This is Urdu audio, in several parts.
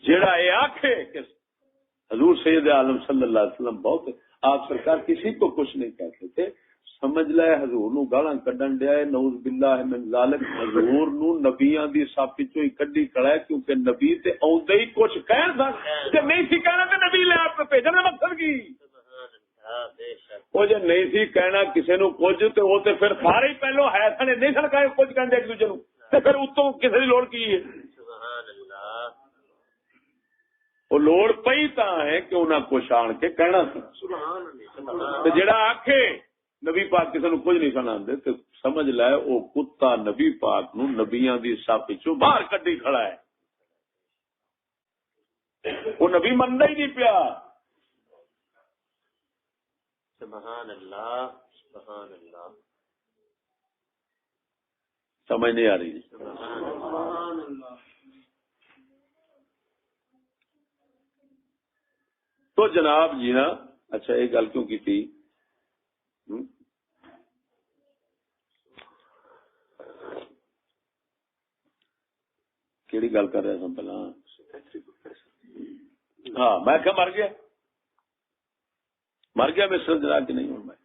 جیڑا یہ آکھے کہ حضور سید عالم صلی اللہ علیہ وسلم بہت، آپ سرکار کسی کو کچھ نہیں کہتے تھے، سمجھ لے حضور نو گالاں کڈن دیا ہے، نعوذ باللہ من ذالک، حضور نو نبیاں دی صف وچوں ہی کڈی کھڑا ہے، کیونکہ نبی تے اوندے ہی کچھ کہن سن کہ نہیں سی کہنا تے نبی لے آپ کو بھیجن دا مقصد کی وہ جے نہیں سی کہنا کسی نو کچھ تے وہ تے پھر سارے ہی پہلو ہے سن نہیں سن کہے کچھ کہندے ایک دوسرے نو تے پھر اتوں کسی دی لوڑ کی ہے؟ وہ لوڑ پئی تاں ہے کہ انہاں کچھ آن کے کہنا سی، تے جڑا آکھے نبی پاک کسی نو کچھ نہیں سناندے تے سمجھ لے او کتا نبی پاک نو نبیاں دی صف وچوں باہر کڈی کھڑا ہے، وہ نبی مندا ہی نہیں پیا۔ سبحان اللہ سبحان اللہ، سمجھ نہیں آ رہی؟ سبحان اللہ۔ تو جناب جی نا، اچھا یہ گل کیوں کی تھی؟ کیڑی گل کر رہے سن پہلا؟ ہاں میں کیا مر گیا مسٹر جناب کی نہیں ہوں میں،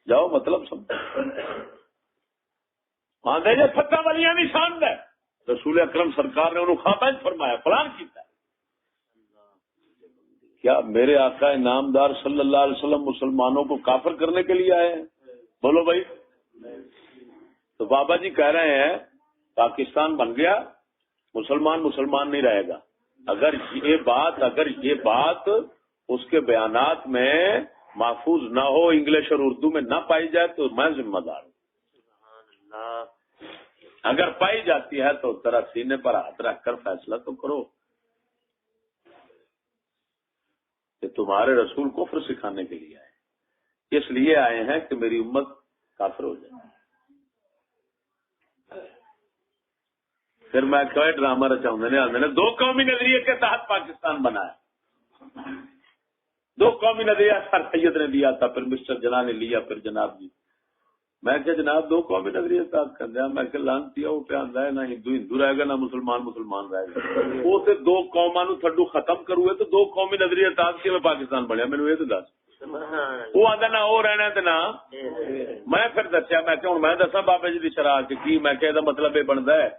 جاؤ مطلب سمجھو آدھے جی فتح والیاں دی شان ہے، رسول اکرم سرکار نے انہوں خاطر فرمایا فلان کیتا ہے، کیا میرے آقا نامدار صلی اللہ علیہ وسلم مسلمانوں کو کافر کرنے کے لیے آئے ہیں؟ بولو بھائی۔ تو بابا جی کہہ رہے ہیں پاکستان بن گیا، مسلمان نہیں رہے گا، اگر یہ بات اس کے بیانات میں محفوظ نہ ہو، انگلش اور اردو میں نہ پائی جائے تو میں ذمہ دار ہوں، اگر پائی جاتی ہے تو ذرا سینے پر ہاتھ رکھ کر فیصلہ تو کرو کہ تمہارے رسول کفر سکھانے کے لیے آئے، اس لیے آئے ہیں کہ میری امت کافر ہو جائے۔ پھر میں کوئی ڈرامہ رچاؤں نے دو قومی نظریے کے تحت پاکستان بنا ہے، دو قومی نظریہ سر سید نے لیا تھا، پھر مسٹر جناح نے لیا، پھر جناب جی میں کہ جناب دو قومی نظریے تحت کر دیا، میں کہ لانتی وہ پہ آندا ہے نہ ہندو رہے گا نہ مسلمان رہے گا، وہ تے دو قوماں نو تھڈو ختم کروے تو دو قومی نظریے تحت کیویں پاکستان بنیا؟ مینوں یہ تو دس۔ وہ آندا نہ وہ رہنا تے نہ میں پھر دسیا، میں کہ ہن میں دساں بابے جی دی شرح کی، میں کہ دا مطلب یہ بندا ہے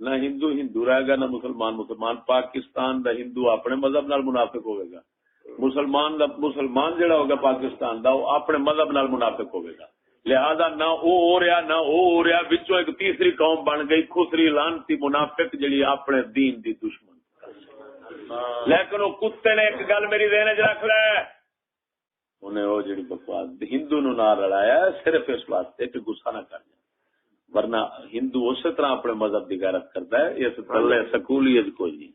نہ ہندو رہے گا نہ مسلمان، پاکستان دا ہندو اپنے مذہب نال منافق ہوئے گا، مسلمان جڑا ہوگا پاکستان دا وہ اپنے مذہب نال منافق ہوئے گا، لہذا نہ وہ ہو رہا نہ وہ ہو رہا، بچوں ایک تیسری قوم بن گئی خسری لانتی منافق جڑی اپنے دین دی دشمن۔ لیکن وہ کتے نے ایک گل میری ذہن وچ رکھ لے، انہیں وہ جڑی بکواس ہندو نو نہ رلایا صرف اس واسطے کہ غصہ نہ کر جائے، ورنہ ہندو اسی طرح اپنے مذہب کی غیرت کرتا ہے، اس تھلے سکولیت کوئی نہیں،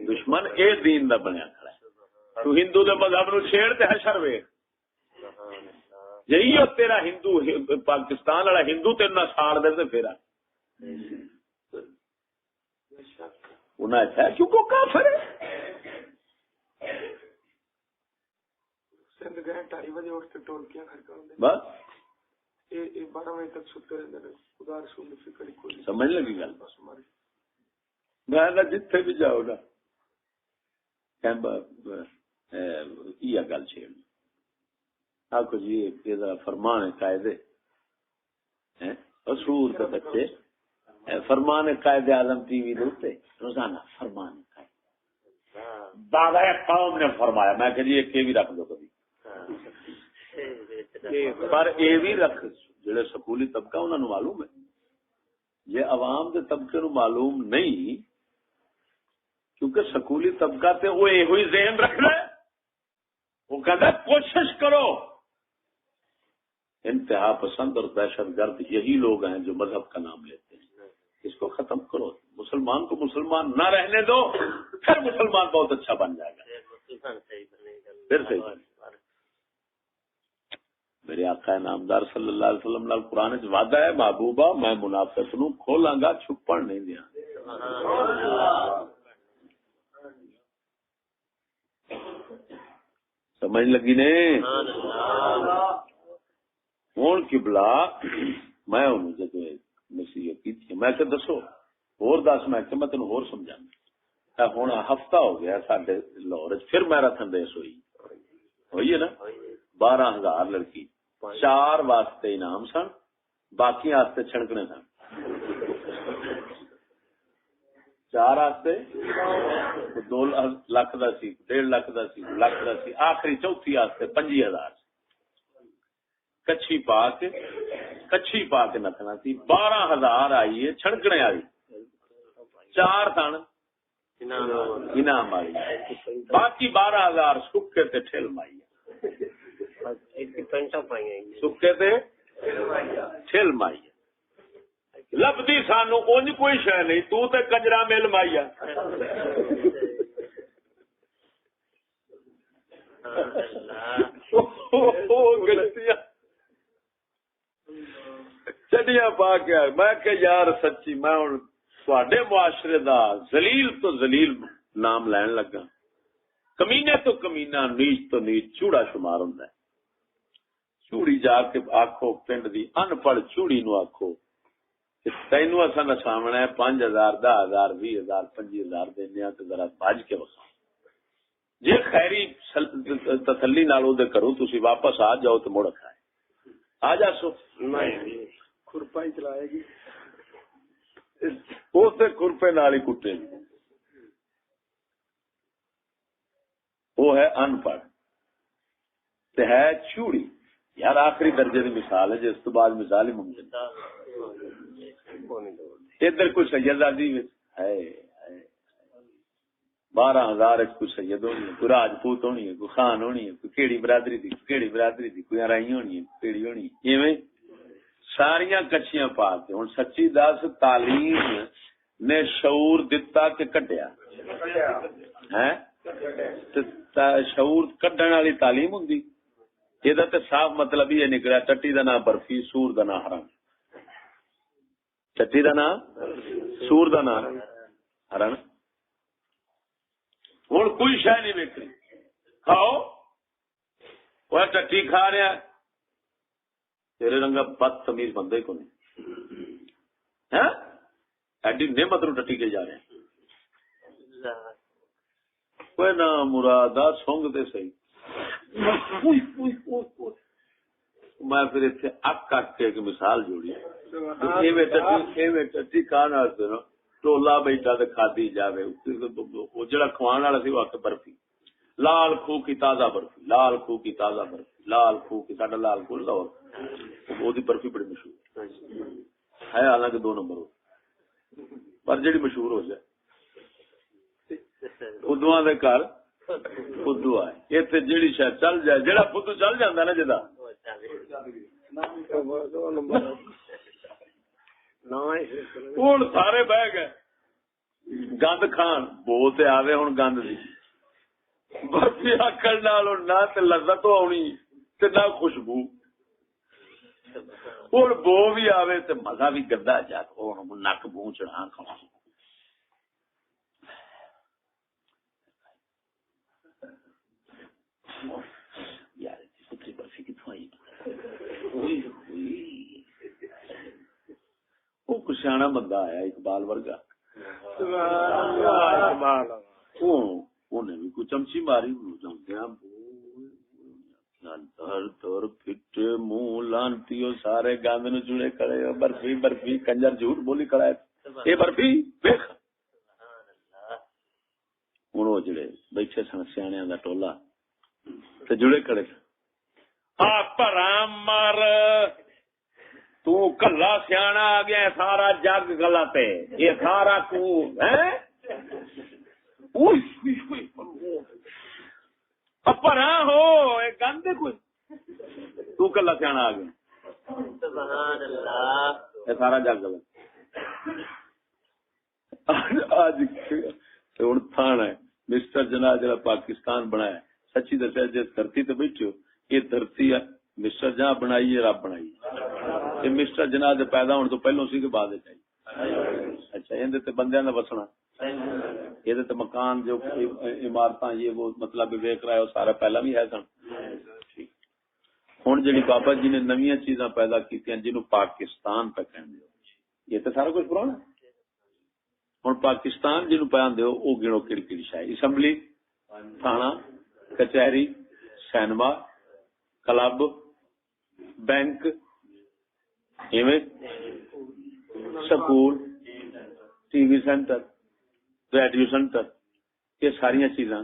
دشمن اے دین دا بنیا کھڑا ہے، تو ہندو دے مذہب نو چھیڑ تے حشر ویکھ، یہی تیرا ہندو پاکستان والا ہندو تیرے نہ ساڑ دے تے پھر انہاں اچھا کیوں کو کافر ہے؟ سندھ گئے 2:30 بجے اٹھ کے ٹول کیا گھر کا بس 12 بجے تک ستے رہتے ہیں، خدا رسول کی فکر کوئی سمجھ لگی گل؟ میں جتھے بھی جاؤ نا یہ گل چھیڑ آخو جی یہ فرمان قائدے اصول کے بچے فرمان قائد اعظم ٹی وی دے روزانہ فرمان قائد دادا قوم نے فرمایا، میں کہ جی ایک یہ بھی رکھ دو کبھی، پر یہ بھی رکھ جڑے سکولی طبقہ انہوں نے معلوم ہے، یہ عوام کے طبقے نو معلوم نہیں، کیونکہ سکولی طبقہ تے وہ یہ ذہن رکھ رہا ہے، وہ کہتا ہے کوشش کرو، انتہا پسند اور دہشت گرد یہی لوگ ہیں جو مذہب کا نام لیتے ہیں، اس کو ختم کرو، مسلمان کو مسلمان نہ رہنے دو، پھر مسلمان بہت اچھا بن جائے گا، پھر صحیح۔ میرے آقا نامدار صلی اللہ علیہ وسلم نال قرآن وچ وعدہ ہے، محبوبہ میں منافق نو کھولاں گا چھپن نہیں دیاں۔ سمجھ لگی نے؟ ہوں قبلہ میں انہوں جب نصیحت کی تھی، میں کہ دسو اور دس، میں کہ میں تینوں اور سمجھانا، ہوں ہفتہ ہو گیا سڈے لاہور پھر میراتھن ریس ہوئی ہے نا 12,000 لڑکی 4 واسطے انعام سن باقی واسطے چھڑکنے سن 4 واسطے 2 لاکھ کا سی 1.5 لاکھ کا سی لاکھ کا سی آخری چوتھی واسطے 25,000 کچھی پا کے نچنا سی 12,000 آئی ہے چھڑکنے والی 4 سن انعام والی باقی 12,000 سکے تے ٹھل مائی سکے تے ٹھل مائی لبدی سانو اونج کوئی شے نہیں تو تے کنجرا مل مائی چڈیاں پا کے میں کہ یار سچی میں ہوں تواڈے معاشرے دا ذلیل تو ذلیل نام لین لگا کمینے تو کمینا نیچ تو نیچ چوڑا شمار ہوندا ہے چوڑی جا کے آکھو پنڈ دی ان پڑھ چوڑی نو آکھو تینوں اساں نساونا ہے 5,000 10,000 20,000 25,000 دینے تے ذرا بھج کے وکھاؤ جے خیری تسلی نال او دے کرو تسی واپس آ جاؤ تے مڑ کھائے آ جا سو کھرپا ہی چلائے گی اس کھرپے نال ہی کٹے گی وہ ہے ان پڑھ تے ہے چوڑی یار آخری درجے کی مثال ہے جس تو بعد مثال ہی ممکن ادھر کوئی سیدادی ہے 12,000 کوئی سید ہونی ہے کوئی راجپوت ہونی ہے کوئی خان ہونی ہے کوئی کیڑی برادری دی کوئی ارائی ہونی ہے کیڑی ہونی ہے ایویں ساریاں کچھیاں پا کے ہوں سچی دس تعلیم نے شعور دتا کہ کڈیا ہے شعور کڈن والی تعلیم ہوں یہ صاف مطلب یہ نکلا ٹٹی دا نام برفی سور دا نام ہرن ٹٹی دا نام سور دا نام ہرن ہوں کوئی شہ نہیں ویکنی کھاؤ وہ ٹٹی کھا رہا تیرے رنگا بدتمیز بندے کو نہیں ایڈی نعمت نو ٹٹی کے جا رہے ہیں کوئی نہ مراد سونگ دے صحیح میں پھر اتنے اک کے ایک مثال جوڑی ٹٹی کھان ٹولا بیٹھا تو کھادی جائے وہ جڑا کھوان والا سی وہ آ کے برفی لال خو کی تازہ برفی لال خو کی تازہ برفی لال خو کی ساڈا لال خو لاہور وہ برفی بڑی مشہور ہے حالانکہ 2 نمبر ہو پر جڑی مشہور ہو جائے ادو دے گھر فدو آئے اتنے جیڑی شاید چل جائے جہاں فدو چل جاتا نا جا ہوں سارے بہ گئے گند کھان بہت آوے ہوں گند دی برفی آکڑ نال نہ لذت آنی نہ خوشبو ہوں بو بھی آوے تو مزہ بھی گندا جا نک بو چڑھا کھا یار پتری برفی کتوں آئی وہ کچھ سیاح بندہ آیا اقبال ورگا بھی کوئی چمچی ماری در پھٹے منہ لانتی سارے گند نو چوڑے کھڑے برفی برفی کنجر جھوٹ بولی کھڑا ہے یہ برفی دیکھ ہوں وہ جڑے بیٹھے سن سیاح کا ٹولا جڑے کھڑے پرام مر تو کلا سیاح آ گیا سارا جگ گلا تے یہ سارا تو پرا ہو گند کوئی تو کلا سیاح آ گیا یہ سارا جگ گلا آج ہوں تھان ہے مسٹر جناح جڑا پاکستان بنایا سچی دسیا جس دھرتی تے بیٹھے ہو یہ دھرتی ہے مسٹر جہاں بنائی ہے رب بنائی یہ مسٹر جناح دے پیدا ہونے تو پہلو سی کہ بعد چاہیے اچھا یہ بندیاں دا بسنا یہ مکان جو عمارت یہ وہ مطلب ویک رہا ہے وہ سارا پہلا بھی ہے سن ہوں جی بابا جی نے نویاں چیزاں پیدا کی جنہوں پاکستان پہ کہیں یہ تو سارا کچھ پرانا ہوں پاکستان جنوب پہ آدھے ہو وہ گنو کہڑی کہڑی شاید اسمبلی تھانہ کچہری cinema club bank school T V centre radio centre یہ ساری چیزاں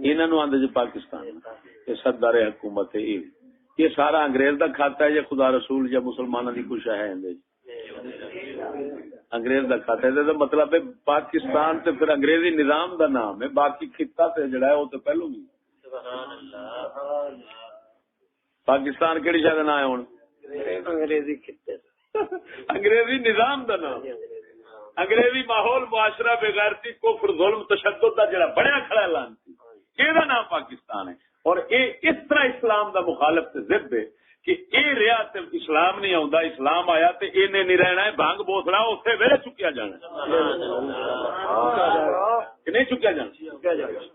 انہوں آدھے جو پاکستان یہ سردار حکومت ہے یہ سارا انگریز کا کھاتا ہے یا خدا رسول یا مسلمانوں کی کچھ ہے انگریز کا کھاتا ہے مطلب ہے پاکستان تے پھر انگریزی نظام دا نام ہے باقی خطہ تے جڑا ہے وہ تو پہلو بھی پاکستان کہڑی شاید نام ہے ہوں انگریزی خطے انگریزی نظام دا نام انگریزی ماحول معاشرہ بغیرتی کفر ظلم تشدد دا جڑا بڑا کھڑا ہے لانتی یہ نام پاکستان ہے اور اے اس طرح اسلام دا مخالف تے ضد ہے کہ اے رہا تے اسلام نہیں آوندا اسلام آیا تے اینے نہیں رہنا ہے بھنگ بوسڑا اوتھے ویلے چکیا جانا کہ نہیں چکیا جانا